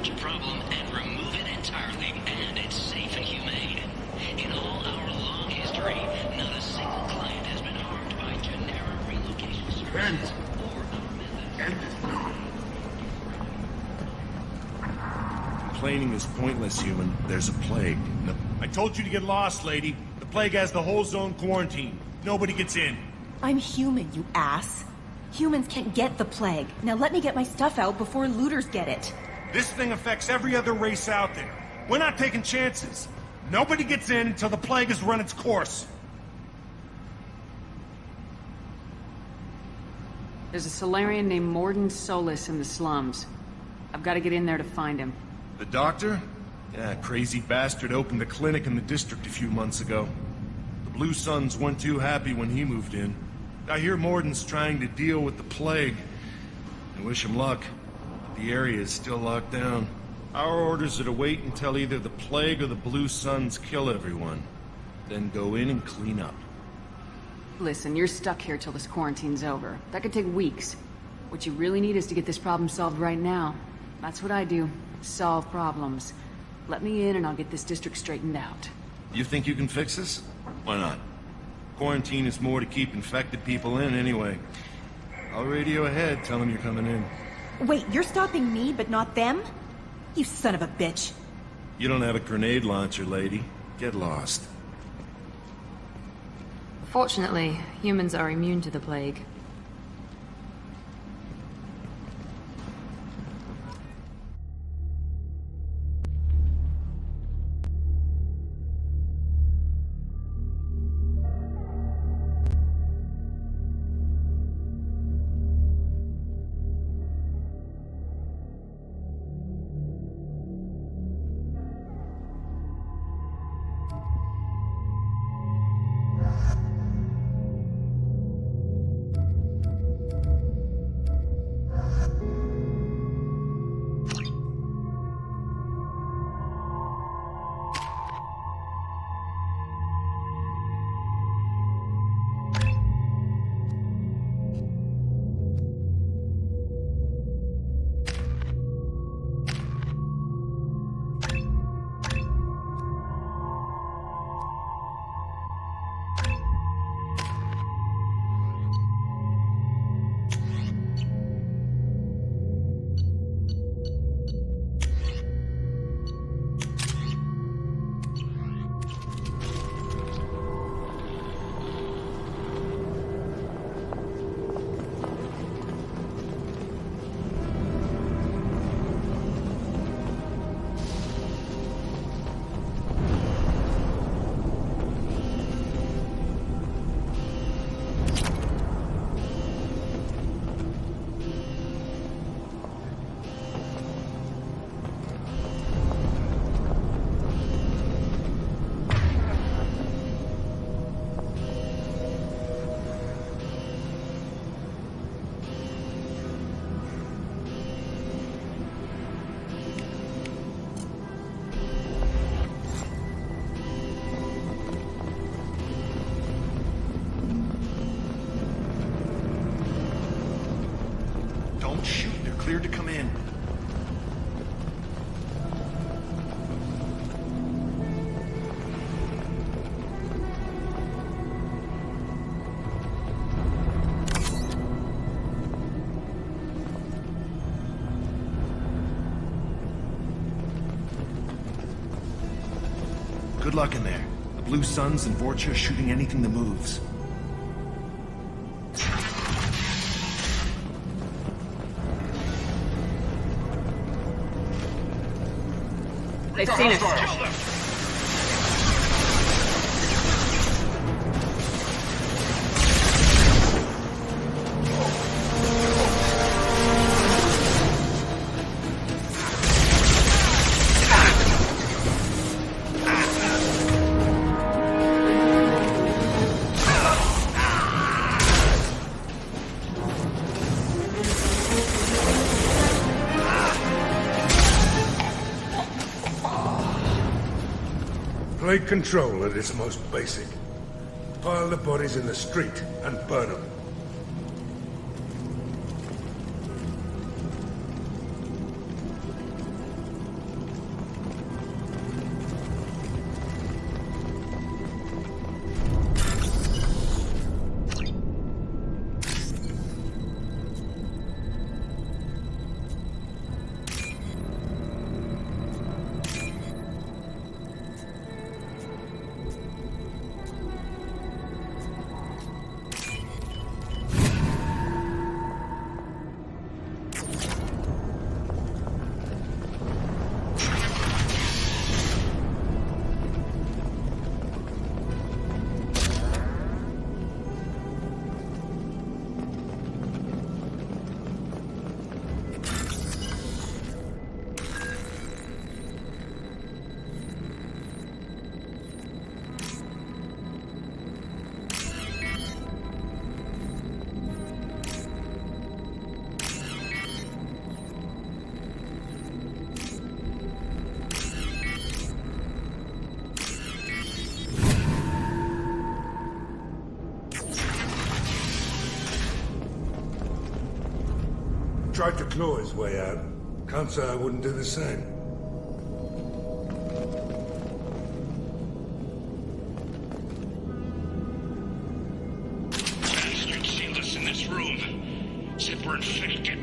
research a problem and remove it entirely, and it's safe and humane. In all our long history, not a single client has been harmed by Genera relocation services or our methods. End it now. Complaining is pointless, human. There's a plague. No. I told you to get lost, lady. The plague has the whole zone quarantined. Nobody gets in. I'm human, you ass. Humans can't get the plague. Now let me get my stuff out before looters get it. This thing affects every other race out there. We're not taking chances. Nobody gets in until the plague has run its course. There's a Solarian named Mordin Solus in the slums. I've got to get in there to find him. The doctor? Yeah, crazy bastard opened a clinic in the district a few months ago. The Blue Suns weren't too happy when he moved in. I hear Mordin's trying to deal with the plague. I wish him luck, but the area is still locked down. Our orders are to wait until either the plague or the Blue Suns kill everyone. Then go in and clean up. Listen, you're stuck here till this quarantine's over. That could take weeks. What you really need is to get this problem solved right now. That's what I do. Solve problems. Let me in and I'll get this district straightened out. You think you can fix this? Why not? Quarantine is more to keep infected people in anyway. I'll radio ahead, tell them you're coming in. Wait, you're stopping me, but not them? You son of a bitch. You don't have a grenade launcher, lady. Get lost. Fortunately, humans are immune to the plague. Don't shoot, they're cleared to come in. Good luck in there. The Blue Suns and Vorcha are shooting anything that moves. They've seen us. Plague control at its most basic. Pile the bodies in the street and burn them. tried to claw his way out. Can't say I wouldn't do the same. Bastards sealed us in this room. Said we're infected.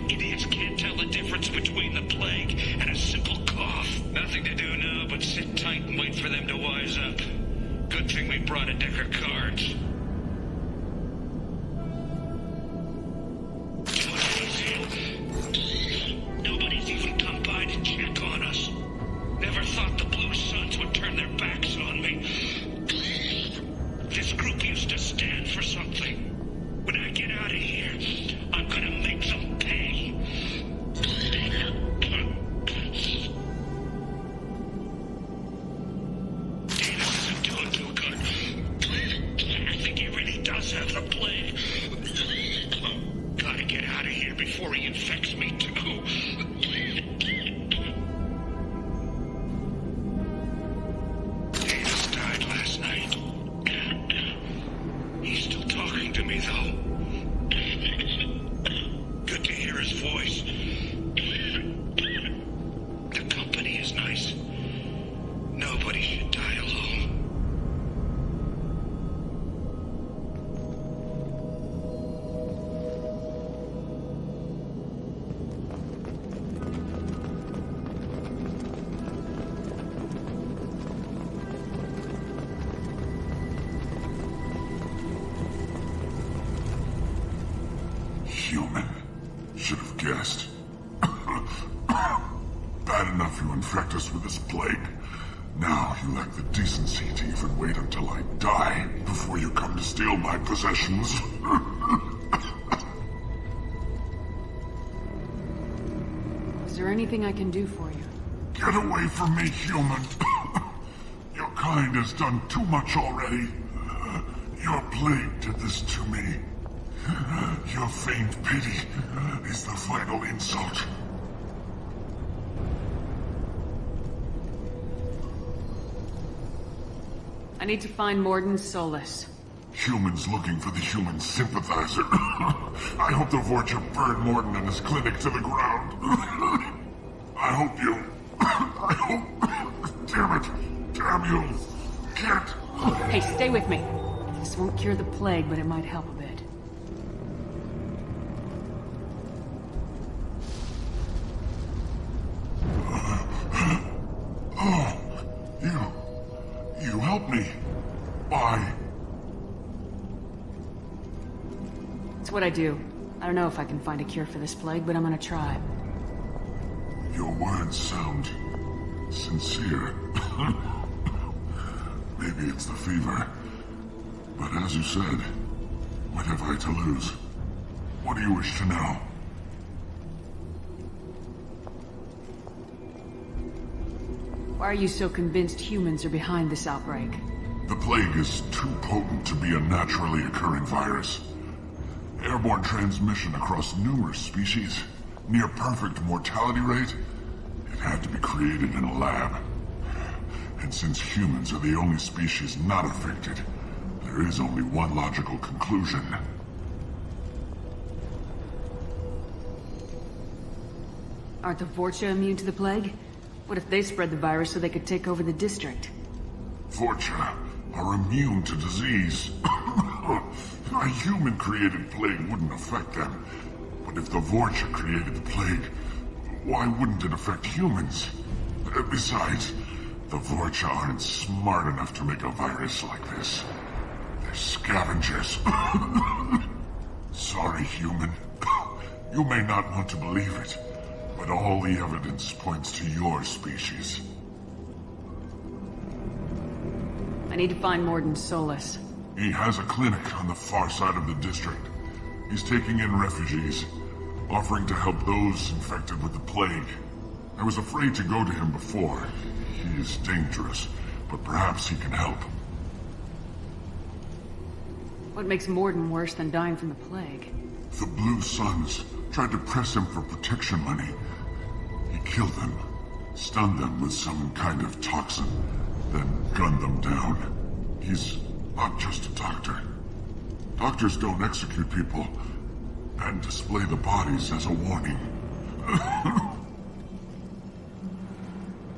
Idiots can't tell the difference between the plague and a simple cough. Nothing to do now but sit tight and wait for them to wise up. Good thing we brought a deck of cards. Nobody's even come by to check on us. Never thought the Blue Suns would turn their backs on me. This group used to stand for something. When I get out of here, I'm gonna make them pay. Davis isn't doing too good. I think he really does have the plague. Gotta get out of here before he infects me too. Davis died last night. He's still talking to me, though. Good to hear his voice. The company is nice. Nobody should die alone. Human. Should have guessed. Bad enough you infect us with this plague. Now you lack the decency to even wait until I die before you come to steal my possessions. Is there anything I can do for you? Get away from me, human. Your kind has done too much already. Your plague did this to me. Your faint pity is the final insult. I need to find Morden Solus. Humans looking for the human sympathizer. I hope the Vorcha burned Morden and his clinic to the ground. I hope you... I hope... Damn it. Damn you. Can't... Hey, stay with me. This won't cure the plague, but it might help a bit. You helped me. Why? It's what I do. I don't know if I can find a cure for this plague, but I'm gonna try. Your words sound sincere. Maybe it's the fever. But as you said, what have I to lose? What do you wish to know? Why are you so convinced humans are behind this outbreak? The plague is too potent to be a naturally occurring virus. Airborne transmission across numerous species, near perfect mortality rate. It had to be created in a lab. And since humans are the only species not affected, there is only one logical conclusion. Aren't the Vorcha immune to the plague? What if they spread the virus so they could take over the district? Vorcha are immune to disease. A human-created plague wouldn't affect them. But if the Vorcha created the plague, why wouldn't it affect humans? Besides, the Vorcha aren't smart enough to make a virus like this. They're scavengers. Sorry, human. You may not want to believe it, but all the evidence points to your species. I need to find Morden Solus. He has a clinic on the far side of the district. He's taking in refugees, offering to help those infected with the plague. I was afraid to go to him before. He is dangerous, but perhaps he can help. What makes Morden worse than dying from the plague? The Blue Suns tried to press him for protection money. He killed them, stunned them with some kind of toxin, then gunned them down. He's not just a doctor. Doctors don't execute people. and display the bodies as a warning.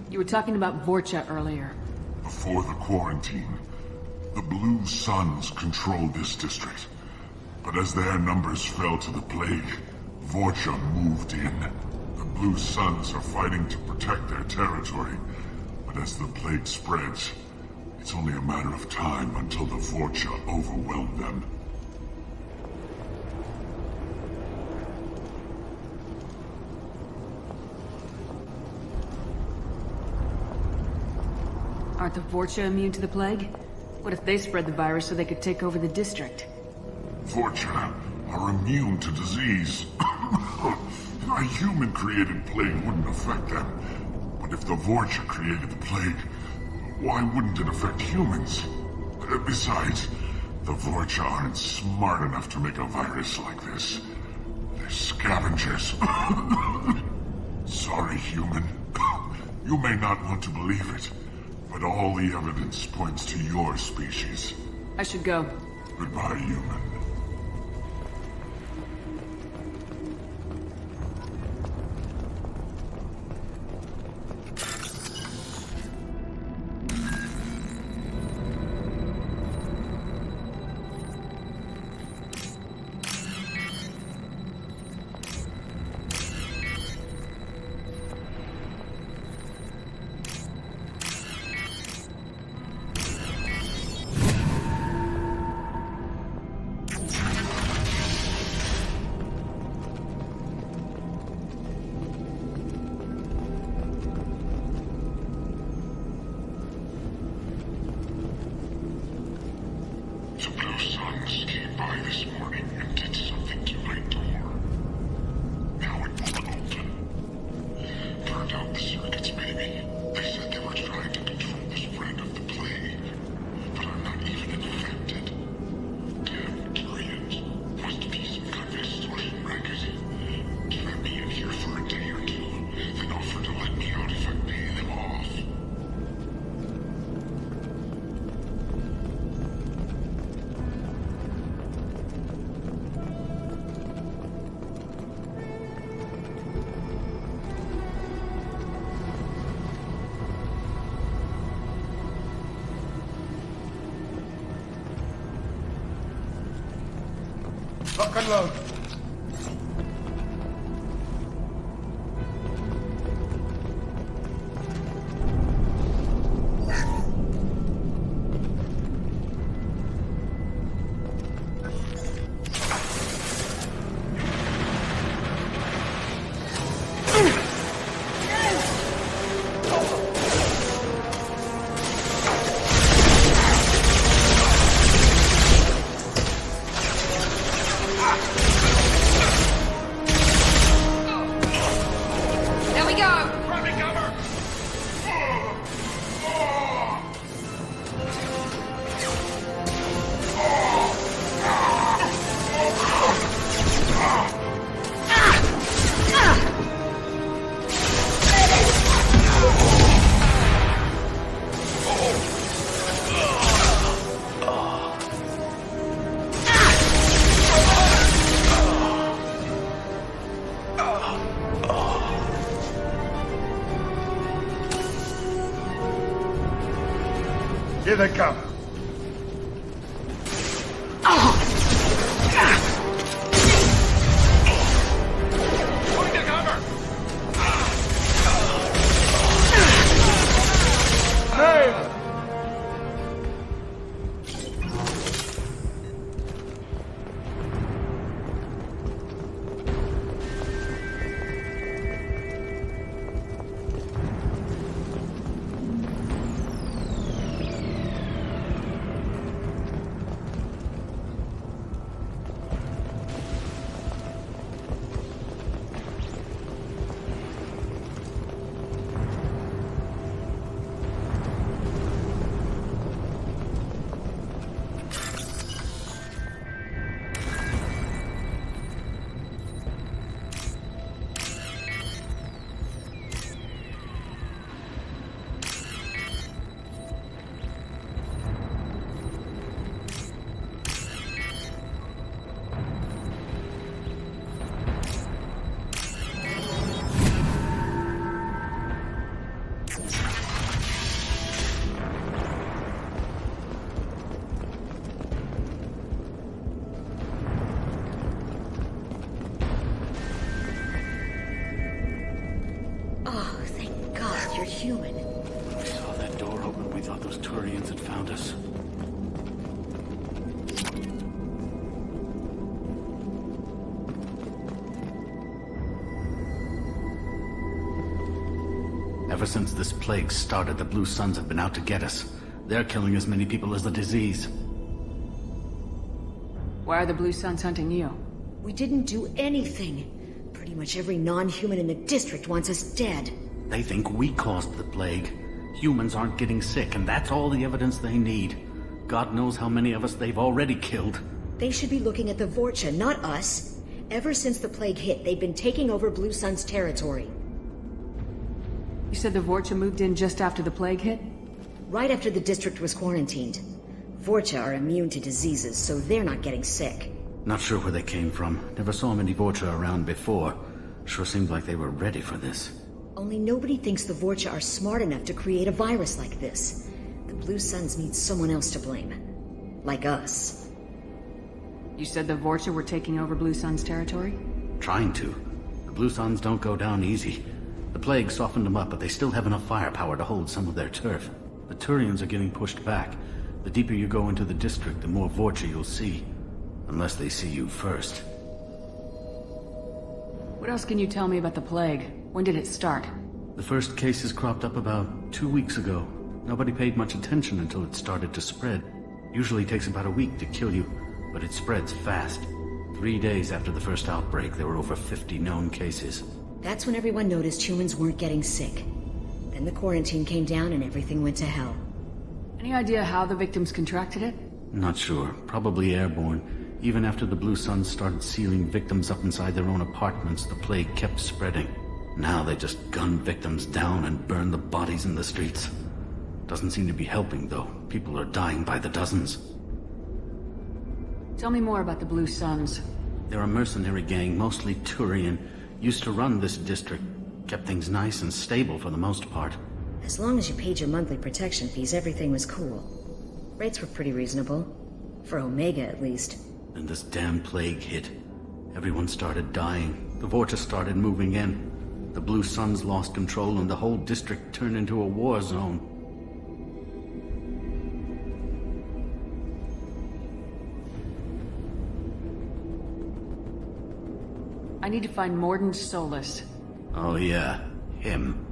You were talking about Vorcha earlier. Before the quarantine, the Blue Suns controlled this district. But as their numbers fell to the plague, Vorcha moved in. The Blue Suns are fighting to protect their territory, but as the plague spreads, it's only a matter of time until the Vorcha overwhelm them. Aren't the Vorcha immune to the plague? What if they spread the virus so they could take over the district? Vorcha are immune to disease. A human-created plague wouldn't affect them. But if the Vorcha created the plague, why wouldn't it affect humans? Besides, the Vorcha aren't smart enough to make a virus like this. They're scavengers. Sorry, human. You may not want to believe it, but all the evidence points to your species. I should go. Goodbye, human. The Blue Suns came by this morning and did something to my door. Now it won't open. Burned out the circuits, maybe. They said they were trying to control the spread of the plague. But I'm not even infected. Damn Tyrians. Must be some kind of extortion racket. Trap me in here for a day or two, then offer to let me out if I pay them off. Lock and load. There we go! Grabbing cover! Here they come. Going to cover! Hey! Oh, thank God you're human. When we saw that door open, we thought those Turians had found us. Ever since this plague started, the Blue Suns have been out to get us. They're killing as many people as the disease. Why are the Blue Suns hunting you? We didn't do anything. Pretty much every non-human in the district wants us dead. They think we caused the plague. Humans aren't getting sick, and that's all the evidence they need. God knows how many of us they've already killed. They should be looking at the Vorcha, not us. Ever since the plague hit, they've been taking over Blue Sun's territory. You said the Vorcha moved in just after the plague hit? Right after the district was quarantined. Vorcha are immune to diseases, so they're not getting sick. Not sure where they came from. Never saw many Vorcha around before. Sure seemed like they were ready for this. Only nobody thinks the Vorcha are smart enough to create a virus like this. The Blue Suns need someone else to blame. Like us. You said the Vorcha were taking over Blue Sun's territory? Trying to. The Blue Suns don't go down easy. The plague softened them up, but they still have enough firepower to hold some of their turf. The Turians are getting pushed back. The deeper you go into the district, the more Vorcha you'll see. Unless they see you first. What else can you tell me about the plague? When did it start? The first cases cropped up about 2 weeks ago. Nobody paid much attention until it started to spread. Usually takes about a week to kill you, but it spreads fast. 3 days after the first outbreak, there were over 50 known cases. That's when everyone noticed humans weren't getting sick. Then the quarantine came down and everything went to hell. Any idea how the victims contracted it? Not sure. Probably airborne. Even after the Blue Suns started sealing victims up inside their own apartments, the plague kept spreading. Now they just gun victims down and burn the bodies in the streets. Doesn't seem to be helping, though. People are dying by the dozens. Tell me more about the Blue Suns. They're a mercenary gang, mostly Turian. Used to run this district. Kept things nice and stable for the most part. As long as you paid your monthly protection fees, everything was cool. Rates were pretty reasonable. For Omega, at least. Then this damn plague hit. Everyone started dying. The Vorcha started moving in. The Blue Suns lost control and the whole district turned into a war zone. I need to find Mordin Solus. Oh yeah, him.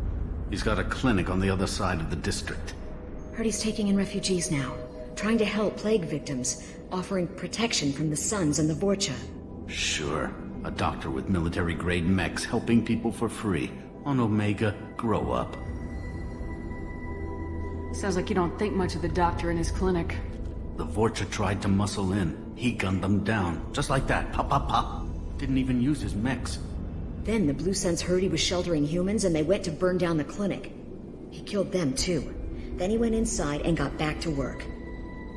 He's got a clinic on the other side of the district. Heard he's taking in refugees now. Trying to help plague victims. Offering protection from the Suns and the Vorcha. Sure. A doctor with military-grade mechs helping people for free. On Omega, grow up. Sounds like you don't think much of the doctor and his clinic. The Vorcha tried to muscle in. He gunned them down. Just like that. Pop, pop, pop. Didn't even use his mechs. Then the Blue Suns heard he was sheltering humans and they went to burn down the clinic. He killed them too. Then he went inside and got back to work.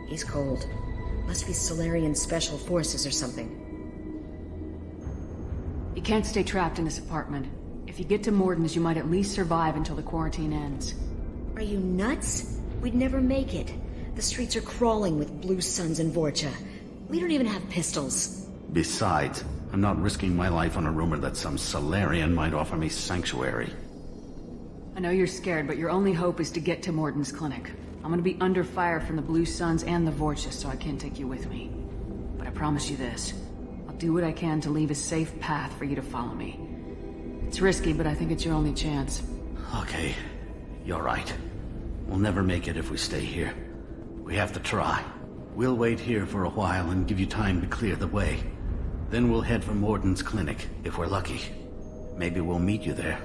He's cold. Must be Solarian Special Forces or something. You can't stay trapped in this apartment. If you get to Mordin's, you might at least survive until the quarantine ends. Are you nuts? We'd never make it. The streets are crawling with Blue Suns and Vorcha. We don't even have pistols. Besides, I'm not risking my life on a rumor that some Solarian might offer me sanctuary. I know you're scared, but your only hope is to get to Mordin's clinic. I'm gonna be under fire from the Blue Suns and the Vorcha, so I can't take you with me. But I promise you this. I'll do what I can to leave a safe path for you to follow me. It's risky, but I think it's your only chance. Okay. You're right. We'll never make it if we stay here. We have to try. We'll wait here for a while and give you time to clear the way. Then we'll head for Mordin's clinic, if we're lucky. Maybe we'll meet you there.